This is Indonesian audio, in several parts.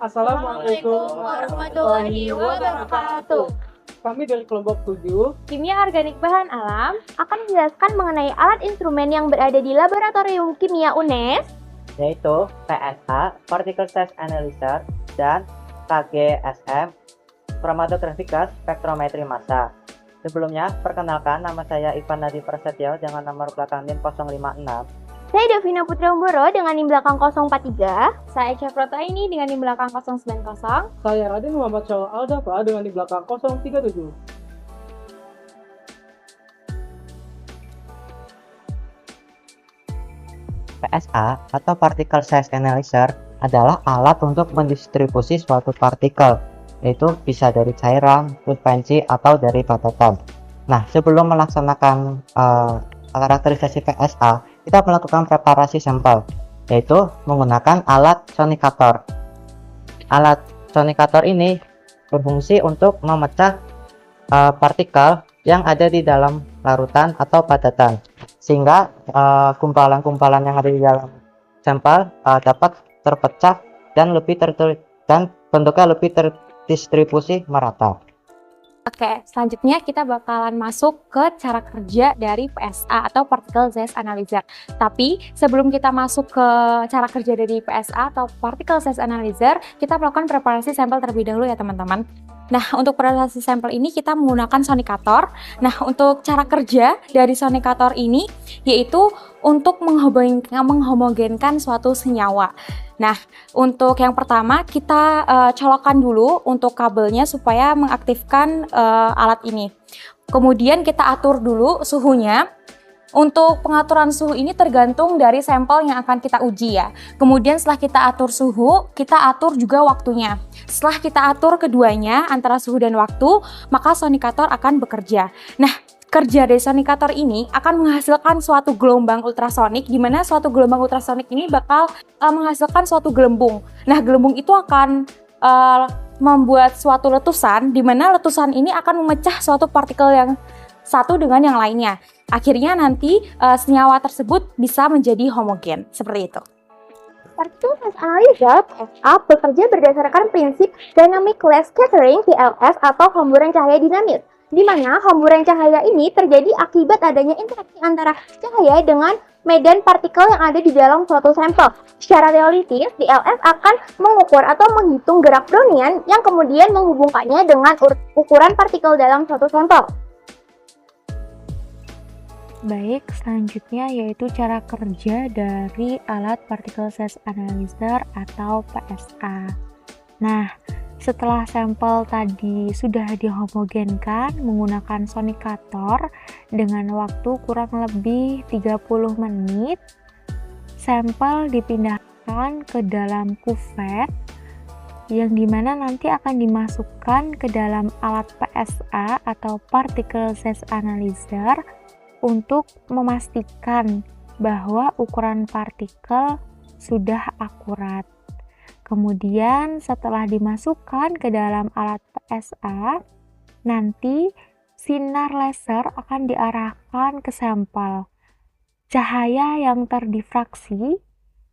Assalamualaikum warahmatullahi wabarakatuh. Kami dari kelompok 7 Kimia Organik Bahan Alam akan menjelaskan mengenai alat instrumen yang berada di Laboratorium Kimia UNES, yaitu PSA, Particle Size Analyzer, dan KGSM, Chromatographic Spektrometri Massa. Sebelumnya, perkenalkan nama saya Ivan Nadi Prasetyo dengan nomor belakang NIM 056. saya Davina Putri Umboro dengan NIM belakang 043, saya Caprota ini dengan NIM belakang 090, saya Raden Muhammad Syawal Aldafa dengan di belakang 037. PSA atau Particle Size Analyzer adalah alat untuk mendistribusi suatu partikel, yaitu bisa dari cairan, suspensi, atau dari batasan. Nah, sebelum melaksanakan karakterisasi PSA, kita melakukan preparasi sampel, yaitu menggunakan alat sonikator. Alat sonikator ini berfungsi untuk memecah partikel yang ada di dalam larutan atau padatan, sehingga kumpalan-kumpalan yang ada di dalam sampel dapat terpecah dan bentuknya lebih terdistribusi merata. Oke, selanjutnya kita bakalan masuk ke cara kerja dari PSA atau Particle Size Analyzer. Tapi sebelum kita masuk ke cara kerja dari PSA atau Particle Size Analyzer, kita melakukan preparasi sampel terlebih dahulu ya teman-teman. Nah, untuk preparasi sampel ini kita menggunakan sonikator. Nah, untuk cara kerja dari sonikator ini yaitu untuk menghomogenkan suatu senyawa. Nah, untuk yang pertama kita colokkan dulu untuk kabelnya supaya mengaktifkan alat ini. Kemudian kita atur dulu suhunya. Untuk pengaturan suhu ini tergantung dari sampel yang akan kita uji ya. Kemudian setelah kita atur suhu, kita atur juga waktunya. Setelah kita atur keduanya antara suhu dan waktu, maka sonikator akan bekerja. Nah, kerja dari sonikator ini akan menghasilkan suatu gelombang ultrasonik, di mana suatu gelombang ultrasonik ini bakal menghasilkan suatu gelembung. Nah, gelembung itu akan membuat suatu letusan, di mana letusan ini akan memecah suatu partikel yang satu dengan yang lainnya. Akhirnya nanti senyawa tersebut bisa menjadi homogen, seperti itu. Particle Size Analyzer (PSA) bekerja berdasarkan prinsip Dynamic Less Scattering (DLS) atau hamburan cahaya dinamis, di mana hamburan cahaya ini terjadi akibat adanya interaksi antara cahaya dengan medan partikel yang ada di dalam suatu sampel. Secara teoritis, DLS akan mengukur atau menghitung gerak Brownian yang kemudian menghubungkannya dengan ukuran partikel dalam suatu sampel. Baik, selanjutnya yaitu cara kerja dari alat Particle Size Analyzer atau PSA. Nah, setelah sampel tadi sudah dihomogenkan menggunakan sonikator dengan waktu kurang lebih 30 menit, sampel dipindahkan ke dalam kuvet yang dimana nanti akan dimasukkan ke dalam alat PSA atau Particle Size Analyzer untuk memastikan bahwa ukuran partikel sudah akurat. Kemudian setelah dimasukkan ke dalam alat PSA, nanti sinar laser akan diarahkan ke sampel. Cahaya yang terdifraksi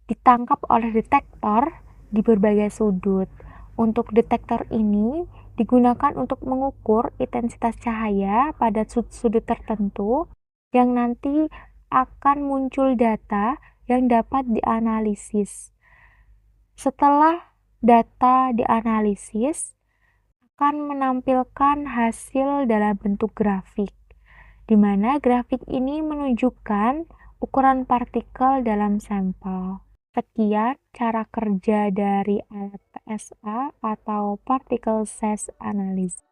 ditangkap oleh detektor di berbagai sudut. Untuk detektor ini digunakan untuk mengukur intensitas cahaya pada sudut-sudut tertentu yang nanti akan muncul data yang dapat dianalisis. Setelah data dianalisis, akan menampilkan hasil dalam bentuk grafik, di mana grafik ini menunjukkan ukuran partikel dalam sampel. Sekian cara kerja dari alat PSA atau Particle Size Analyzer.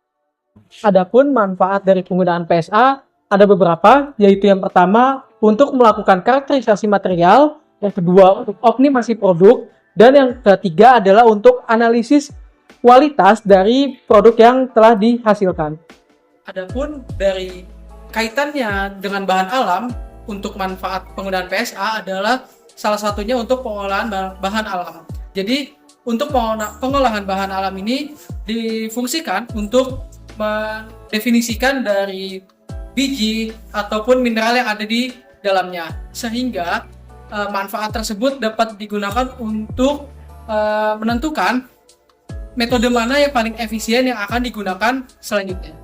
Adapun manfaat dari penggunaan PSA ada beberapa, yaitu yang pertama untuk melakukan karakterisasi material, yang kedua untuk optimasi produk, dan yang ketiga adalah untuk analisis kualitas dari produk yang telah dihasilkan. Adapun dari kaitannya dengan bahan alam, untuk manfaat penggunaan PSA adalah salah satunya untuk pengolahan bahan alam. Jadi untuk pengolahan bahan alam ini difungsikan untuk mendefinisikan dari biji ataupun mineral yang ada di dalamnya, sehingga manfaat tersebut dapat digunakan untuk menentukan metode mana yang paling efisien yang akan digunakan selanjutnya.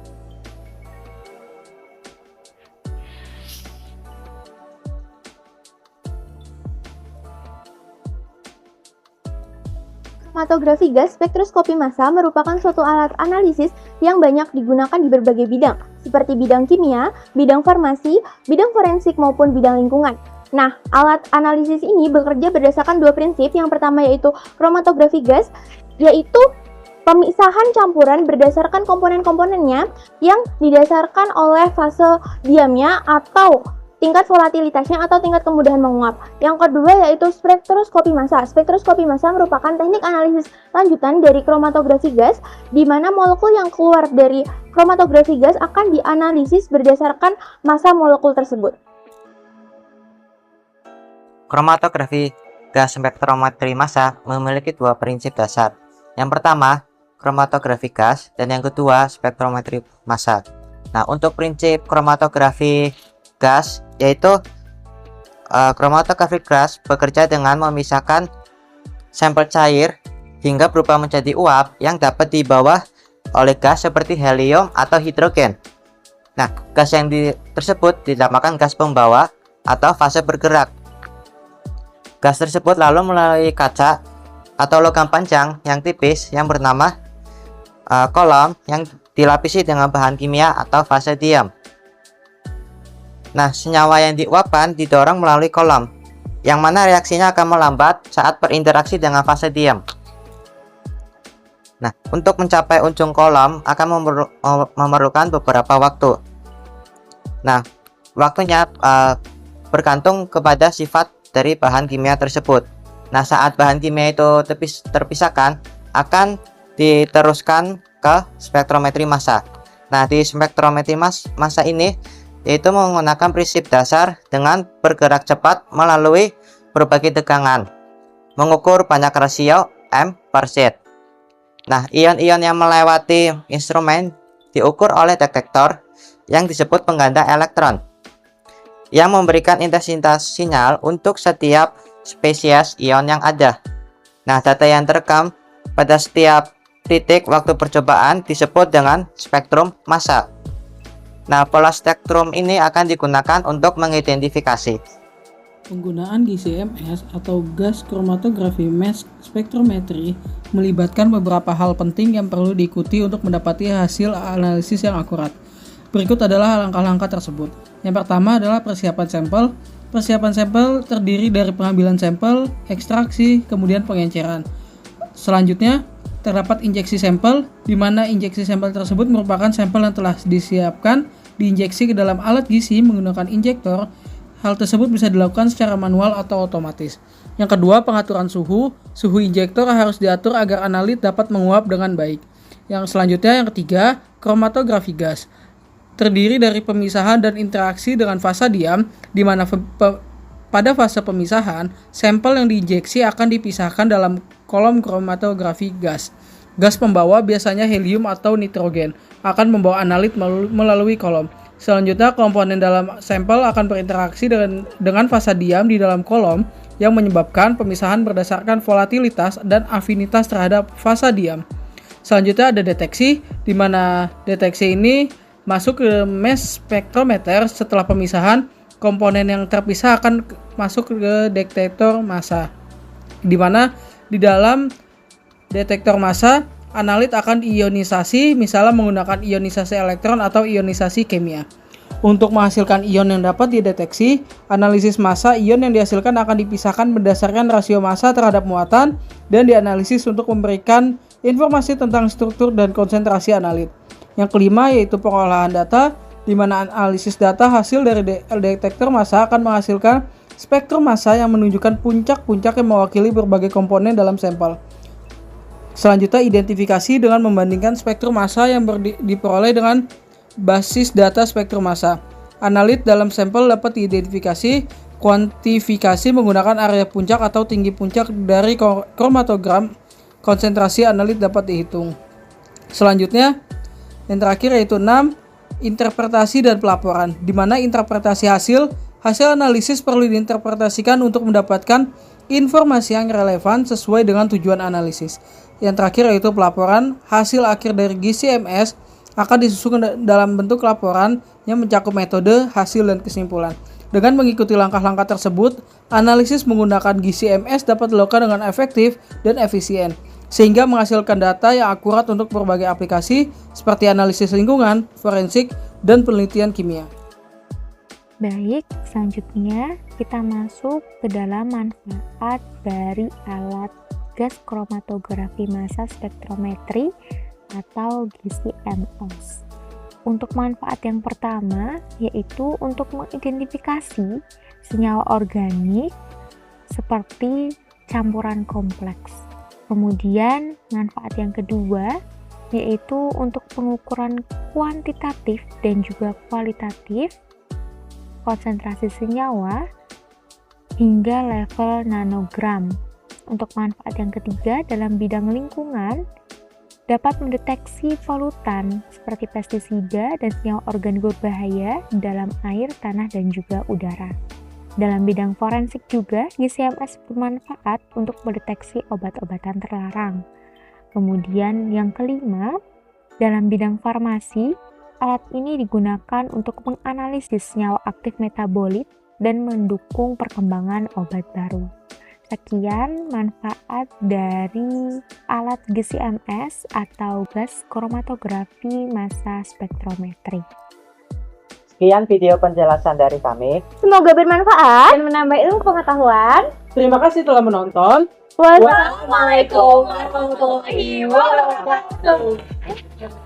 Kromatografi gas spektroskopi massa merupakan suatu alat analisis yang banyak digunakan di berbagai bidang, seperti bidang kimia, bidang farmasi, bidang forensik, maupun bidang lingkungan. Nah, alat analisis ini bekerja berdasarkan dua prinsip. Yang pertama yaitu kromatografi gas, yaitu pemisahan campuran berdasarkan komponen-komponennya yang didasarkan oleh fase diamnya atau tingkat volatilitasnya atau tingkat kemudahan menguap. Yang kedua yaitu spektroskopi massa. Spektroskopi massa merupakan teknik analisis lanjutan dari kromatografi gas, di mana molekul yang keluar dari kromatografi gas akan dianalisis berdasarkan massa molekul tersebut. Kromatografi gas spektrometri massa memiliki dua prinsip dasar. Yang pertama, kromatografi gas, dan yang kedua, spektrometri massa. Nah, untuk prinsip kromatografi gas yaitu kromatografi gas bekerja dengan memisahkan sampel cair hingga berubah menjadi uap yang dapat dibawa oleh gas seperti helium atau hidrogen. Nah, gas yang tersebut dinamakan gas pembawa atau fase bergerak. Gas tersebut lalu melalui kaca atau logam panjang yang tipis yang bernama kolom yang dilapisi dengan bahan kimia atau fase diam. Nah, senyawa yang diuapkan didorong melalui kolom, yang mana reaksinya akan melambat saat berinteraksi dengan fase diam. Nah, untuk mencapai ujung kolom akan memerlukan beberapa waktu. Nah, waktunya bergantung kepada sifat dari bahan kimia tersebut. Nah, saat bahan kimia itu terpisahkan, akan diteruskan ke spektrometri massa. Nah, di spektrometri massa ini yaitu menggunakan prinsip dasar dengan bergerak cepat melalui berbagai tegangan, mengukur banyak rasio M/Z. Nah, ion-ion yang melewati instrumen diukur oleh detektor yang disebut pengganda elektron, yang memberikan intensitas sinyal untuk setiap spesies ion yang ada. Nah, data yang terekam pada setiap titik waktu percobaan disebut dengan spektrum massa. Nah, pola spektrum ini akan digunakan untuk mengidentifikasi. Penggunaan GCMS atau gas chromatography mass spectrometry melibatkan beberapa hal penting yang perlu diikuti untuk mendapati hasil analisis yang akurat. Berikut adalah langkah-langkah tersebut. Yang pertama adalah persiapan sampel. Persiapan sampel terdiri dari pengambilan sampel, ekstraksi, kemudian pengenceran. Selanjutnya, terdapat injeksi sampel, di mana injeksi sampel tersebut merupakan sampel yang telah disiapkan, diinjeksi ke dalam alat gizi menggunakan injektor. Hal tersebut bisa dilakukan secara manual atau otomatis. Yang kedua, pengaturan suhu. Suhu injektor harus diatur agar analit dapat menguap dengan baik. Yang selanjutnya, yang ketiga, kromatografi gas. Terdiri dari pemisahan dan interaksi dengan fasa diam, di mana pada fase pemisahan, sampel yang diinjeksi akan dipisahkan dalam kolom kromatografi gas. Gas pembawa, biasanya helium atau nitrogen, akan membawa analit melalui kolom. Selanjutnya, komponen dalam sampel akan berinteraksi dengan fasa diam di dalam kolom yang menyebabkan pemisahan berdasarkan volatilitas dan afinitas terhadap fasa diam. Selanjutnya ada deteksi, di mana deteksi ini masuk ke mass spectrometer. Setelah pemisahan, komponen yang terpisah akan masuk ke detektor massa, di mana di dalam detektor massa analit akan ionisasi, misalnya menggunakan ionisasi elektron atau ionisasi kimia. Untuk menghasilkan ion yang dapat dideteksi, analisis massa ion yang dihasilkan akan dipisahkan berdasarkan rasio massa terhadap muatan dan dianalisis untuk memberikan informasi tentang struktur dan konsentrasi analit. Yang kelima yaitu pengolahan data, di mana analisis data hasil dari detektor massa akan menghasilkan spektrum massa yang menunjukkan puncak-puncak yang mewakili berbagai komponen dalam sampel. Selanjutnya, identifikasi dengan membandingkan spektrum massa yang diperoleh dengan basis data spektrum massa. Analit dalam sampel dapat diidentifikasi, kuantifikasi menggunakan area puncak atau tinggi puncak dari kromatogram. Konsentrasi analit dapat dihitung. Selanjutnya, yang terakhir yaitu 6, interpretasi dan pelaporan, di mana interpretasi hasil analisis perlu diinterpretasikan untuk mendapatkan informasi yang relevan sesuai dengan tujuan analisis. Yang terakhir yaitu pelaporan hasil akhir dari GCMS akan disusun dalam bentuk laporan yang mencakup metode, hasil, dan kesimpulan. Dengan mengikuti langkah-langkah tersebut, analisis menggunakan GCMS dapat dilakukan dengan efektif dan efisien, sehingga menghasilkan data yang akurat untuk berbagai aplikasi seperti analisis lingkungan, forensik, dan penelitian kimia. Baik, selanjutnya kita masuk ke dalam manfaat dari alat gas kromatografi massa spektrometri atau GCMS. Untuk manfaat yang pertama yaitu untuk mengidentifikasi senyawa organik seperti campuran kompleks. Kemudian manfaat yang kedua yaitu untuk pengukuran kuantitatif dan juga kualitatif konsentrasi senyawa hingga level nanogram. Untuk manfaat yang ketiga dalam bidang lingkungan dapat mendeteksi polutan seperti pestisida dan senyawa organik berbahaya dalam air, tanah, dan juga udara. Dalam bidang forensik juga, GCMS bermanfaat untuk mendeteksi obat-obatan terlarang. Kemudian yang kelima, dalam bidang farmasi, alat ini digunakan untuk menganalisis senyawa aktif metabolit dan mendukung perkembangan obat baru. Sekian manfaat dari alat GCMS atau gas kromatografi massa spektrometri. Sekian video penjelasan dari kami. Semoga bermanfaat dan menambah ilmu pengetahuan. Terima kasih telah menonton. Wassalamualaikum warahmatullahi wabarakatuh.